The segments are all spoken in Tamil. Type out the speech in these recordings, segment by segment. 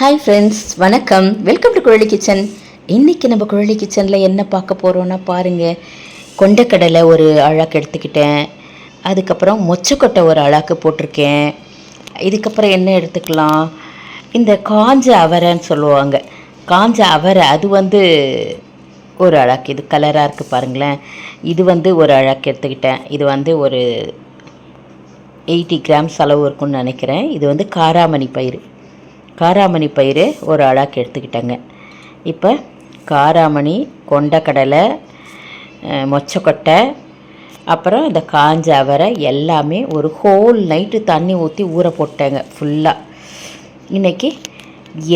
ஹாய் ஃப்ரெண்ட்ஸ், வணக்கம். Welcome to Kuzhali kitchen. இன்றைக்கி நம்ம குழலி கிச்சனில் என்ன பார்க்க போகிறோன்னா பாருங்கள். கொண்டக்கடலை ஒரு அழாக்கு எடுத்துக்கிட்டேன். அதுக்கப்புறம் மொச்சக்கொட்டை ஒரு அழாக்கு போட்டிருக்கேன். இதுக்கப்புறம் என்ன எடுத்துக்கலாம், இந்த காஞ்ச அவரைன்னு சொல்லுவாங்க, காஞ்ச அவரை, அது ஒரு அழாக்கு. இது கலராக இருக்குது பாருங்களேன். இது ஒரு அழாக்கு எடுத்துக்கிட்டேன். இது ஒரு 80 கிராம்ஸ் அளவு இருக்குன்னு நினைக்கிறேன். இது காராமணி பயிறு ஒரு அழாக்கு எடுத்துக்கிட்டேங்க. இப்போ காராமணி, கொண்டக்கடலை, மொச்சக்கொட்டை, அப்புறம் இந்த காஞ்ச அவரை எல்லாமே ஒரு ஹோல் நைட்டு தண்ணி ஊற்றி ஊற போட்டேங்க ஃபுல்லாக. இன்றைக்கி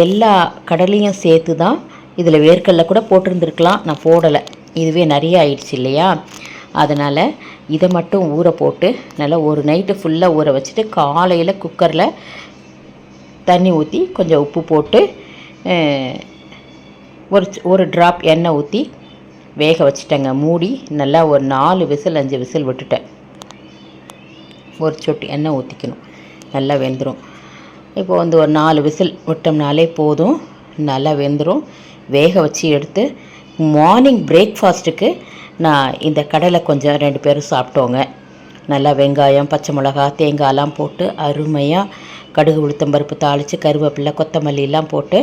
எல்லா கடலையும் சேர்த்து தான். இதில் வேர்க்கடலை கூட போட்டிருந்துருக்கலாம், நான் போடலை. இதுவே நிறைய ஆயிடுச்சு இல்லையா, அதனால் இதை மட்டும் ஊற போட்டு நல்லா ஒரு நைட்டு ஃபுல்லாக ஊற வச்சுட்டு காலையில் குக்கரில் தண்ணி ஊற்றி கொஞ்சம் உப்பு போட்டு ஒரு ட்ராப் எண்ணெய் ஊற்றி வேக வச்சுட்டேங்க. மூடி நல்லா ஒரு 4 விசில் 5 விசில் விட்டுட்டேன். ஒரு சொட்டு எண்ணெய் ஊற்றிக்கணும், நல்லா வெந்துடும். இப்போ ஒரு 4 விசில் விட்டோம்னாலே போதும், நல்லா வெந்துடும். வேக வச்சு எடுத்து மார்னிங் பிரேக்ஃபாஸ்ட்டுக்கு நான் இந்த கடலை கொஞ்சம் 2 பேரும் சாப்பிட்டோங்க. நல்லா வெங்காயம், பச்சை மிளகா, தேங்காயெல்லாம் போட்டு அருமையாக கடுகு உளுத்தம்பருப்பு தாளித்து கருவேப்பிலை கொத்தமல்லியெல்லாம் போட்டு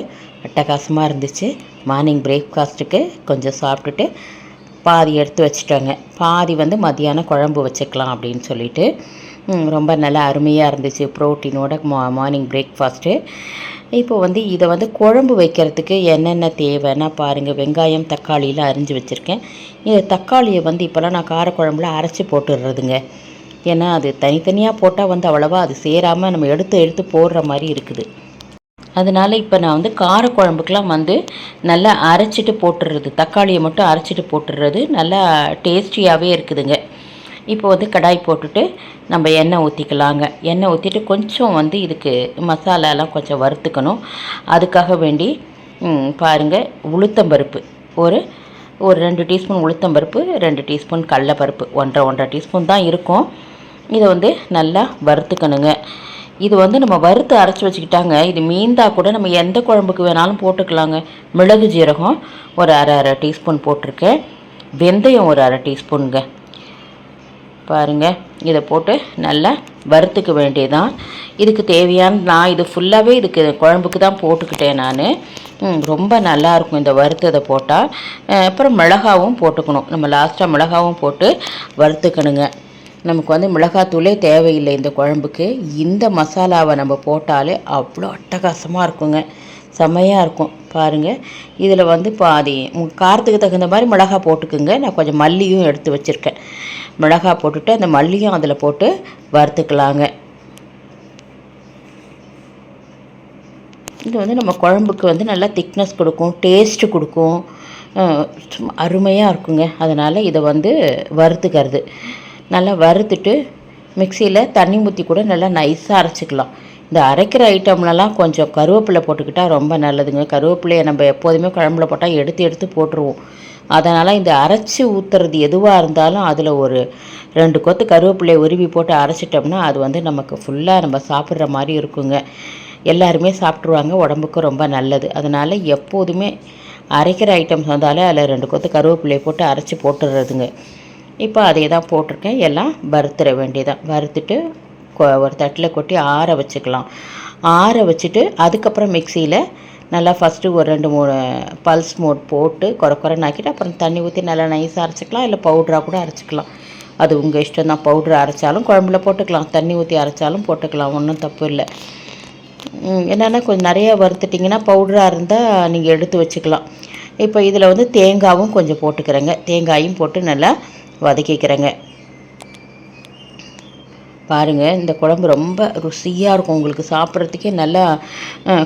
அட்டகாசமாக இருந்துச்சு. மார்னிங் பிரேக்ஃபாஸ்ட்டுக்கு கொஞ்சம் சாப்பிட்டுட்டு பாதி எடுத்து வச்சுட்டோங்க. பாதி மத்தியானம் குழம்பு வச்சுக்கலாம் அப்படின்னு சொல்லிட்டு ரொம்ப நல்லா அருமையாக இருந்துச்சு ப்ரோட்டீனோட மார்னிங் பிரேக்ஃபாஸ்ட்டு. இப்போ இதை குழம்பு வைக்கிறதுக்கு என்னென்ன தேவைன்னா பாருங்கள். வெங்காயம், தக்காளியெலாம் அரிஞ்சு வச்சுருக்கேன். இந்த தக்காளியை இப்போலாம் நான் காரக்குழம்புல அரைச்சி போட்டுடுறதுங்க. ஏன்னா அது தனித்தனியாக போட்டால் அவ்வளோவா அது சேராமல் நம்ம எடுத்து போடுற மாதிரி இருக்குது. அதனால் இப்போ நான் காரக்குழம்புக்கெலாம் நல்லா அரைச்சிட்டு போட்டுடுறது, தக்காளியை மட்டும் அரைச்சிட்டு போட்டுடுறது நல்லா டேஸ்டியாகவே இருக்குதுங்க. இப்போ கடாய் போட்டுட்டு நம்ம எண்ணெய் ஊற்றிக்கலாங்க. எண்ணெய் ஊற்றிட்டு கொஞ்சம் இதுக்கு மசாலாலாம் கொஞ்சம் வறுத்துக்கணும். அதுக்காக வேண்டி பாருங்கள், உளுத்தம்பருப்பு ஒரு 2 டீஸ்பூன் உளுத்தம்பருப்பு, 2 டீஸ்பூன் கடலைப்பருப்பு, 1.5 டீஸ்பூன் தான் இருக்கும். இதை நல்லா வறுத்துக்கணுங்க. இது நம்ம வறுத்து அரைச்சி வச்சுக்கிட்டாங்க. இது மீந்தா கூட நம்ம எந்த குழம்புக்கு வேணாலும் போட்டுக்கலாங்க. மிளகு ஜீரகம் ஒரு அரை டீஸ்பூன் போட்டிருக்கேன். வெந்தயம் ஒரு அரை டீஸ்பூனுங்க. பாருங்கள், இதை போட்டு நல்லா வறுத்துக்க வேண்டியதான். இதுக்கு தேவையான நான் இது ஃபுல்லாகவே இதுக்கு குழம்புக்கு தான் போட்டுக்கிட்டேன் நான். ரொம்ப நல்லாயிருக்கும் இந்த வறுத்ததை போட்டால். அப்புறம் மிளகாவும் போட்டுக்கணும். நம்ம லாஸ்ட்டாக மிளகாவும் போட்டு வறுத்துக்கணுங்க. நமக்கு மிளகாத்தூளே தேவையில்லை இந்த குழம்புக்கு. இந்த மசாலாவை நம்ம போட்டாலே அவ்வளோ அட்டகாசமாக இருக்குங்க, செம்மையாக இருக்கும். பாருங்கள், இதில் பாதி காரத்துக்கு தகுந்த மாதிரி மிளகா போட்டுக்குங்க. நான் கொஞ்சம் மல்லியும் எடுத்து வச்சுருக்கேன். மிளகா போட்டுட்டு அந்த மல்லியும் அதில் போட்டு வறுத்துக்கலாங்க. இது நம்ம குழம்புக்கு நல்லா திக்னஸ் கொடுக்கும், டேஸ்ட்டு கொடுக்கும், அருமையாக இருக்குங்க. அதனால் இதை வறுத்துக்கிறது. நல்லா வறுத்துட்டு மிக்சியில் தண்ணி ஊற்றி கூட நல்லா நைஸாக அரைச்சிக்கலாம். இந்த அரைக்கிற ஐட்டம்லலாம் கொஞ்சம் கருவேப்பிலை போட்டுக்கிட்டால் ரொம்ப நல்லதுங்க. கருவேப்பிலையை நம்ம எப்போதுமே குழம்புல போட்டால் எடுத்து போட்டுருவோம். அதனால் இந்த அரைச்சி ஊற்றுறது எதுவாக இருந்தாலும் அதில் ஒரு 2 கொத்து கருவேப்பிலையை உருவி போட்டு அரைச்சிட்டோம்னா அது நமக்கு ஃபுல்லாக நம்ம சாப்பிட்ற மாதிரி இருக்குங்க. எல்லாருமே சாப்பிட்ருவாங்க, உடம்புக்கு ரொம்ப நல்லது. அதனால் எப்போதுமே அரைக்கிற ஐட்டம்ஸ் வந்தாலே அதில் 2 கொத்து கருவேப்பிலையை போட்டு அரைச்சி போட்டுடுறதுங்க. இப்போ அதை தான் போட்டிருக்கேன். எல்லாம் வறுத்துற வேண்டியதான். வறுத்துட்டு ஒரு தட்டில் கொட்டி ஆற வச்சுக்கலாம். ஆற வச்சுட்டு அதுக்கப்புறம் மிக்சியில் நல்லா ஃபஸ்ட்டு ஒரு 2-3 பல்ஸ் மோட் போட்டு குறைன்னு ஆக்கிட்டு அப்புறம் தண்ணி ஊற்றி நல்லா நைஸாக அரைச்சிக்கலாம். இல்லை பவுட்ராக கூட அரைச்சிக்கலாம், அது உங்கள் இஷ்டம் தான். பவுட்ரு அரைச்சாலும் குழம்புல போட்டுக்கலாம், தண்ணி ஊற்றி அரைச்சாலும் போட்டுக்கலாம், ஒன்றும் தப்பு இல்லை. என்னென்னா கொஞ்சம் நிறையா வறுத்துட்டிங்கன்னா பவுடராக இருந்தால் நீங்கள் எடுத்து வச்சுக்கலாம். இப்போ இதில் தேங்காயும் கொஞ்சம் போட்டுக்கிறேங்க. தேங்காயும் போட்டு நல்லா வதக்கிக்கிறேங்க. பாருங்கள், இந்த குழம்பு ரொம்ப ருசியாக இருக்கும். உங்களுக்கு சாப்பிட்றதுக்கே நல்லா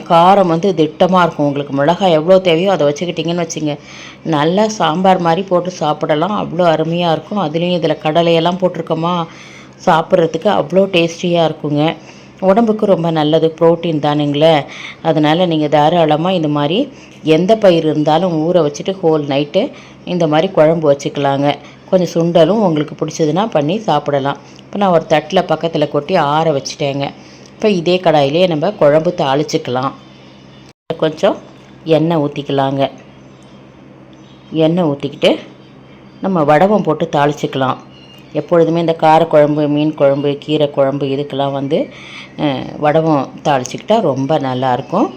காரம் திட்டமாக இருக்கும். உங்களுக்கு மிளகாய் எவ்வளோ தேவையோ அதை வச்சுக்கிட்டிங்கன்னு வச்சுங்க, நல்லா சாம்பார் மாதிரி போட்டு சாப்பிடலாம், அவ்வளோ அருமையாக இருக்கும். அதுலேயும் இதில் கடலையெல்லாம் போட்டிருக்கோமா, சாப்பிட்றதுக்கு அவ்வளோ டேஸ்டியாக இருக்குங்க. உடம்புக்கு ரொம்ப நல்லது, ப்ரோட்டீன் தானுங்களே. அதனால் நீங்கள் தாராளமாக இந்த மாதிரி எந்த பயிர் இருந்தாலும் ஊற வச்சுட்டு ஹோல் நைட்டு இந்த மாதிரி குழம்பு வச்சுக்கலாங்க. கொஞ்சம் சுண்டலும் உங்களுக்கு பிடிச்சதுன்னா பண்ணி சாப்பிடலாம். இப்போ நான் ஒரு தட்டில் பக்கத்தில் கொட்டி ஆற வச்சுட்டேங்க. இப்போ இதே கடாயிலே நம்ம குழம்பு தாளிச்சிக்கலாம். கொஞ்சம் எண்ணெய் ஊற்றிக்கலாங்க. எண்ணெய் ஊற்றிக்கிட்டு நம்ம வடகம் போட்டு தாளிச்சிக்கலாம். எப்பொழுதுமே இந்த காரக்குழம்பு, மீன் குழம்பு, கீரை குழம்பு இதுக்கெல்லாம் வந்து வடகம் தாளிச்சிக்கிட்டால் ரொம்ப நல்லாயிருக்கும்.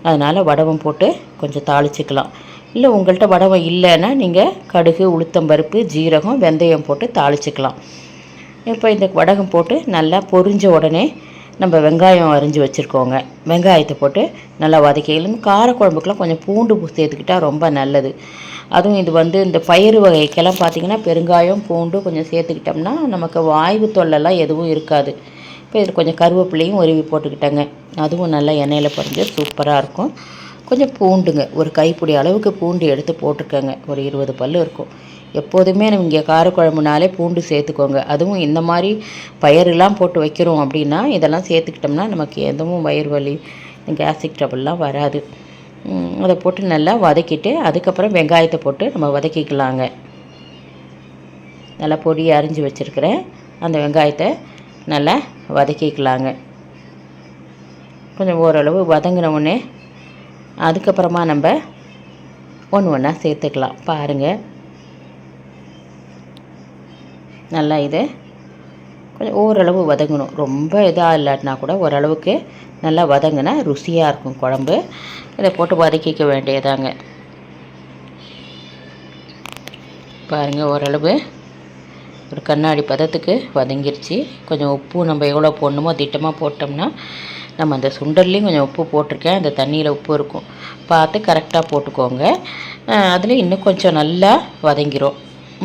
அதனால் வடகம் போட்டு கொஞ்சம் தாளிச்சிக்கலாம். இல்லை உங்கள்கிட்ட வடகம் இல்லைன்னா நீங்கள் கடுகு, உளுத்தம்பருப்பு, ஜீரகம், வெந்தயம் போட்டு தாளிச்சிக்கலாம். இப்போ இந்த வடகம் போட்டு நல்லா பொரிஞ்ச உடனே நம்ம வெங்காயம் அரிஞ்சு வச்சுருக்கோங்க. வெங்காயத்தை போட்டு நல்லா வதக்கிக்கலாம். காரக்குழம்புக்கெலாம் கொஞ்சம் பூண்டு சேர்த்துக்கிட்டால் ரொம்ப நல்லது. அதுவும் இது வந்து இந்த பயிறு வகைக்கெல்லாம் பார்த்திங்கன்னா பெருங்காயம், பூண்டு கொஞ்சம் சேர்த்துக்கிட்டோம்னா நமக்கு வாய்வு தொல்லைலாம் எதுவும் இருக்காது. இப்போ இதில் கொஞ்சம் கருவேப்பிலையும் உருவி போட்டுக்கிட்டேங்க. அதுவும் நல்லா எண்ணெயில் பொரிஞ்சு சூப்பராக இருக்கும். கொஞ்சம் பூண்டுங்க, ஒரு கைப்பிடி அளவுக்கு பூண்டு எடுத்து போட்டுக்கோங்க. ஒரு 20 பல் இருக்கும். எப்போதுமே நம்ம இங்கே காரக்குழம்புனாலே பூண்டு சேர்த்துக்கோங்க. அதுவும் இந்த மாதிரி பயிரெலாம் போட்டு வைக்கிறோம் அப்படின்னா இதெல்லாம் சேர்த்துக்கிட்டோம்னா நமக்கு எதுவும் வயிறு வலி, கேஸ்ட்ரிக் ட்ரபிள்லாம் வராது. அதை போட்டு நல்லா வதக்கிட்டு அதுக்கப்புறம் வெங்காயத்தை போட்டு நம்ம வதக்கிக்கலாங்க. நல்லா பொடி அரிஞ்சு வச்சுருக்கிறேன் அந்த வெங்காயத்தை நல்லா வதக்கிக்கலாங்க. கொஞ்சம் ஓரளவு வதங்கினவுடனே அதுக்கப்புறமா நம்ம ஒன்று ஒன்றா சேர்த்துக்கலாம். பாருங்கள், நல்லா இது கொஞ்சம் ஓரளவு வதங்கணும். ரொம்ப இதாக இல்லாட்டினா கூட ஓரளவுக்கு நல்லா வதங்கினா ருசியாக இருக்கும் குழம்பு. இதை போட்டு வதக்கிக்க வேண்டியதாங்க. பாருங்கள், ஓரளவு ஒரு கண்ணாடி பதத்துக்கு வதங்கிருச்சு. கொஞ்சம் உப்பு நம்ம எவ்வளோ போடணுமோ திட்டமாக போட்டோம்னா, நம்ம அந்த சுண்டல்லையும் கொஞ்சம் உப்பு போட்டிருக்கேன். அந்த தண்ணியில் உப்பு இருக்கும், பார்த்து கரெக்டாக போட்டுக்கோங்க. அதில் இன்னும் கொஞ்சம் நல்லா வதங்கிரும்.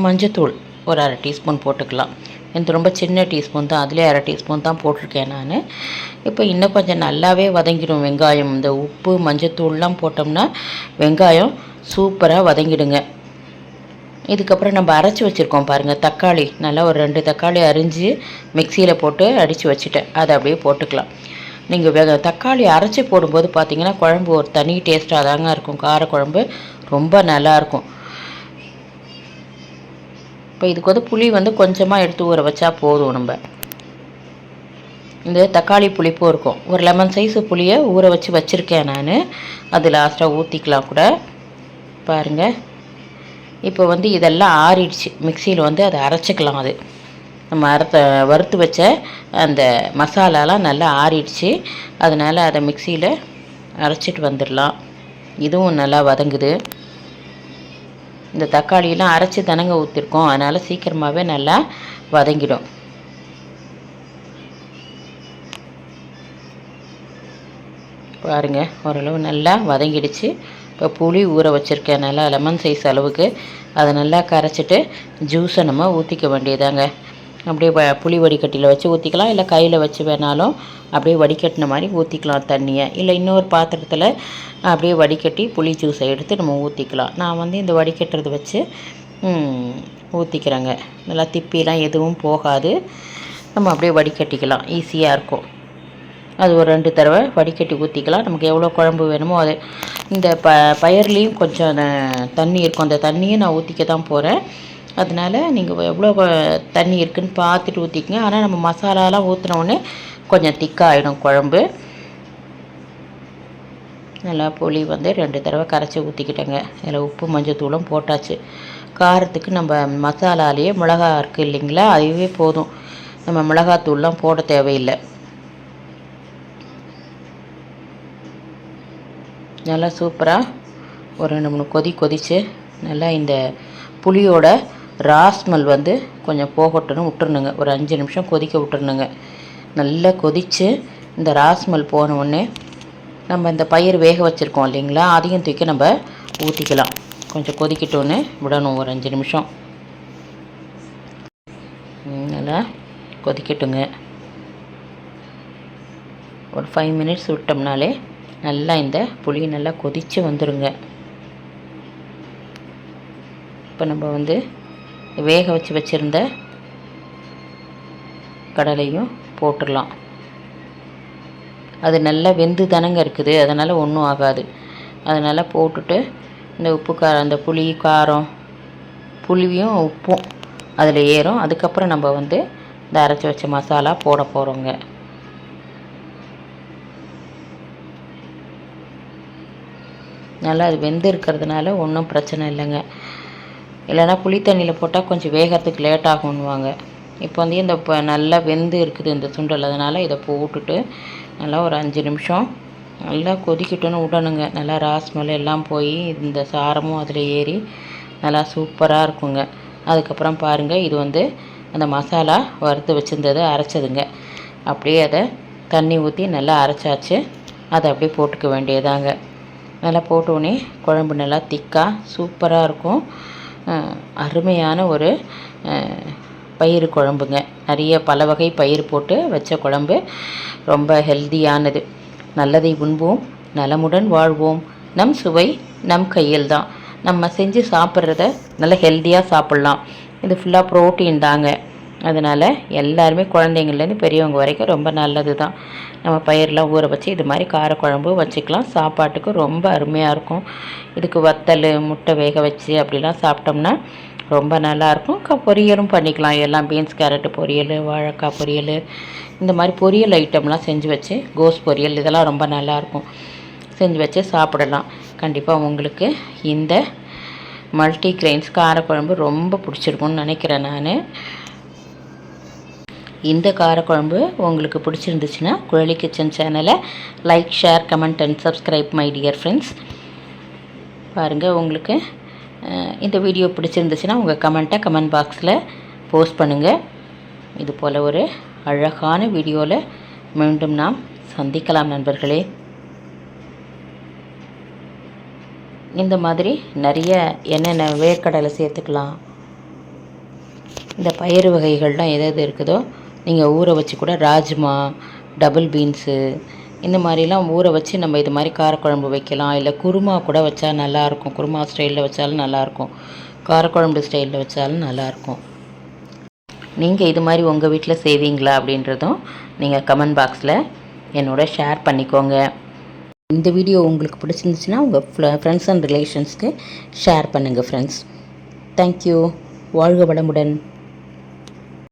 மஞ்சத்தூள் ஒரு 1/2 டீஸ்பூன் போட்டுக்கலாம். எனக்கு ரொம்ப சின்ன டீஸ்பூன் தான், அதிலே 1/2 டீஸ்பூன் தான் போட்டிருக்கேன் நான். இப்போ இன்னும் கொஞ்சம் நல்லாவே வதங்கிடும் வெங்காயம். இந்த உப்பு மஞ்சத்தூள்லாம் போட்டோம்னா வெங்காயம் சூப்பராக வதங்கிடுங்க. இதுக்கப்புறம் நம்ம அரைச்சி வச்சுருக்கோம் பாருங்கள் தக்காளி, நல்லா ஒரு 2 தக்காளி அரிஞ்சு மிக்சியில் போட்டு அடித்து வச்சுட்டேன். அதை அப்படியே போட்டுக்கலாம். நீங்கள் தக்காளி அரைச்சி போடும்போது பார்த்திங்கன்னா குழம்பு ஒரு தனி டேஸ்ட்டாக தாங்க இருக்கும். காரக்குழம்பு ரொம்ப நல்லாயிருக்கும். இப்போ இதுக்கு வந்து புளி வந்து கொஞ்சமாக எடுத்து ஊற வச்சா போதும். நம்ம இந்த தக்காளி புளிப்பும் இருக்கும். ஒரு லெமன் சைஸு புளியை ஊற வச்சுருக்கேன் நான். அது லாஸ்ட்டாக ஊற்றிக்கலாம் கூட. பாருங்கள், இப்போ வந்து இதெல்லாம் ஆறிடுச்சு. மிக்சியில் வந்து அதை அரைச்சிக்கலாம். அது நம்ம வறுத்து வச்ச அந்த மசாலாலாம் நல்லா ஆறிடுச்சு. அதனால் அதை மிக்சியில் அரைச்சிட்டு வந்துடலாம். இதுவும் நல்லா வதங்குது. இந்த தக்காளியெலாம் அரைச்சி தனங்க ஊற்றிருக்கோம், அதனால் சீக்கிரமாகவே நல்லா வதங்கிடும். பாருங்கள், ஓரளவு நல்லா வதங்கிடுச்சு. இப்போ புளி ஊற வச்சுருக்கேன் நல்லா லெமன் சைஸ் அளவுக்கு. அதை நல்லா கரைச்சிட்டு ஜூஸை நம்ம ஊற்றிக்க வேண்டியதாங்க. அப்படியே புளி வடிகட்டியில் வச்சு ஊற்றிக்கலாம், இல்லை கையில் வச்சு வேணாலும் அப்படியே வடிகட்டின மாதிரி ஊற்றிக்கலாம் தண்ணியை. இல்லை இன்னொரு பாத்திரத்தில் அப்படியே வடிகட்டி புளி ஜூஸை எடுத்து நம்ம ஊற்றிக்கலாம். நான் வந்து இந்த வடிகட்டுறது வச்சு ஊற்றிக்கிறேங்க. நல்லா திப்பிலாம் எதுவும் போகாது. நம்ம அப்படியே வடிகட்டிக்கலாம், ஈஸியாக இருக்கும். அது ஒரு 2 தடவை வடிகட்டி ஊற்றிக்கலாம். நமக்கு எவ்வளோ குழம்பு வேணுமோ அது. இந்த பயிர்லேயும் கொஞ்சம் தண்ணி இருக்கும், அந்த தண்ணியை நான் ஊற்றிக்க தான் போகிறேன். அதனால் நீங்கள் எவ்வளோ தண்ணி இருக்குதுன்னு பார்த்துட்டு ஊற்றிக்கங்க. ஆனால் நம்ம மசாலாலாம் ஊற்றினோடனே கொஞ்சம் திக்காகிடும் குழம்பு. நல்லா புளி வந்து 2 தடவை கரைச்சி ஊற்றிக்கிட்டேங்க. இதில் உப்பு மஞ்சத்தூளும் போட்டாச்சு. காரத்துக்கு நம்ம மசாலாலேயே மிளகா இருக்குது இல்லைங்களா, அதுவே போதும். நம்ம மிளகாத்தூள்லாம் போட தேவையில்லை. நல்லா சூப்பராக ஒரு 2 3 கொதித்து நல்லா இந்த புளியோட ராஸ்மல் வந்து கொஞ்சம் போகட்டுன்னு விட்டுருணுங்க. ஒரு 5 நிமிஷம் கொதிக்க விட்டுருணுங்க. நல்லா கொதித்து இந்த ராஸ்மல் போன உடனே நம்ம இந்த பயிர் வேக வச்சுருக்கோம் இல்லைங்களா, அதையும் தூக்கி நம்ம ஊற்றிக்கலாம். கொஞ்சம் கொதிக்கட்டோன்னு விடணும் ஒரு 5 நிமிஷம். நல்லா கொதிக்கட்டுங்க. ஒரு 5 மினிட்ஸ் விட்டோம்னாலே நல்லா இந்த புளி நல்லா கொதித்து வந்துடுங்க. இப்போ நம்ம வந்து வேக வச்சுருந்த கடலையும் போட்டுடலாம். அது நல்லா வெந்து தானங்க இருக்குது, அதனால் ஒன்றும் ஆகாது. அதனால் போட்டுட்டு இந்த உப்பு காரம், அந்த புளி காரம், புளியும் உப்பும் அதில் ஏறும். அதுக்கப்புறம் நம்ம வந்து இந்த அரைச்சி வச்ச மசாலா போட போகிறோங்க. நல்லா அது வெந்து இருக்கிறதுனால ஒன்றும் பிரச்சனை இல்லைங்க. இல்லைனா புளி தண்ணியில் போட்டால் கொஞ்சம் வேகிறதுக்கு லேட் ஆகும்னுவாங்க. இப்போ வந்து இந்த நல்லா வெந்து இருக்குது இந்த சுண்டல், அதனால் இதை போட்டுட்டு நல்லா ஒரு 5 நிமிஷம் நல்லா கொதிக்கட்டுன்னு விடணுங்க. நல்லா ராஸ்மல் எல்லாம் போய் இந்த சாரமும் அதில் ஏறி நல்லா சூப்பராக இருக்குங்க. அதுக்கப்புறம் பாருங்கள், இது வந்து அந்த மசாலா வறுத்து வச்சுருந்ததை அரைச்சதுங்க. அப்படியே அதை தண்ணி ஊற்றி நல்லா அரைச்சாச்சு. அதை அப்படியே போட்டுக்க வேண்டியதாங்க. நல்லா போட்டோடனே குழம்பு நல்லா திக்காக சூப்பராக இருக்கும். அருமையான ஒரு பயிறு குழம்புங்க. நிறைய பல வகை பயிர் போட்டு வச்ச குழம்பு, ரொம்ப ஹெல்தியானது. நல்லதை உண்போம், நலமுடன் வாழ்வோம். நம் சுவை நம் கையில் தான். நம்ம செஞ்சு சாப்பிட்றத நல்லா ஹெல்த்தியாக சாப்பிட்லாம். இது ஃபுல்லாக ப்ரோட்டீன் தாங்க. அதனால் எல்லாருமே குழந்தைங்கள்லேருந்து பெரியவங்க வரைக்கும் ரொம்ப நல்லது தான். நம்ம பயிரெலாம் ஊற வச்சு இது மாதிரி காரக்குழம்பு வச்சுக்கலாம். சாப்பாட்டுக்கு ரொம்ப அருமையாக இருக்கும். இதுக்கு வத்தல், முட்டை வேக வச்சு அப்படிலாம் சாப்பிட்டோம்னா ரொம்ப நல்லாயிருக்கும். பொரியலும் பண்ணிக்கலாம். எல்லாம் பீன்ஸ் கேரட்டு பொரியல், வாழைக்காய் பொரியல், இந்த மாதிரி பொரியல் ஐட்டம்லாம் செஞ்சு வச்சு, கோஸ் பொரியல், இதெல்லாம் ரொம்ப நல்லாயிருக்கும். செஞ்சு வச்சு சாப்பிடலாம். கண்டிப்பாக உங்களுக்கு இந்த மல்டி கிரெயின்ஸ் காரக்குழம்பு ரொம்ப பிடிச்சிருக்கும்னு நினைக்கிறேன் நான். இந்த காரக்குழம்பு உங்களுக்கு பிடிச்சிருந்துச்சுன்னா குழலி கிச்சன் சேனலை like, share, comment and subscribe my dear friends. பாருங்கள், உங்களுக்கு இந்த வீடியோ பிடிச்சிருந்துச்சுன்னா உங்கள் கமெண்ட்டை கமெண்ட் பாக்ஸில் போஸ்ட் பண்ணுங்கள். இது போல் ஒரு அழகான வீடியோவில் மீண்டும் நாம் சந்திக்கலாம் நண்பர்களே. இந்த மாதிரி நிறைய என்னென்ன வேர்க்கடலை சேர்த்துக்கலாம், இந்த பயிறு வகைகள்லாம் எது இருக்குதோ நீங்கள் ஊற வச்சு கூட ராஜ்மா, டபுள் பீன்ஸு, இந்த மாதிரிலாம் ஊற வச்சு நம்ம இது மாதிரி காரக்குழம்பு வைக்கலாம். இல்லை குருமா கூட வச்சா நல்லாயிருக்கும். குருமா ஸ்டைலில் வச்சாலும் நல்லாயிருக்கும். காரக்குழம்பு ஸ்டைலில் வச்சாலும் நல்லாயிருக்கும். நீங்கள் இது மாதிரி உங்கள் வீட்டில் செய்வீங்களா அப்படின்றதும் நீங்கள் கமெண்ட் பாக்ஸில் என்னோட ஷேர் பண்ணிக்கோங்க. இந்த வீடியோ உங்களுக்கு பிடிச்சிருந்துச்சுன்னா உங்கள் ஃப்ரெண்ட்ஸ் அண்ட் ரிலேஷன்ஸ்க்கு ஷேர் பண்ணுங்கள் ஃப்ரெண்ட்ஸ். தேங்க்யூ. வாழ்க வளமுடன்.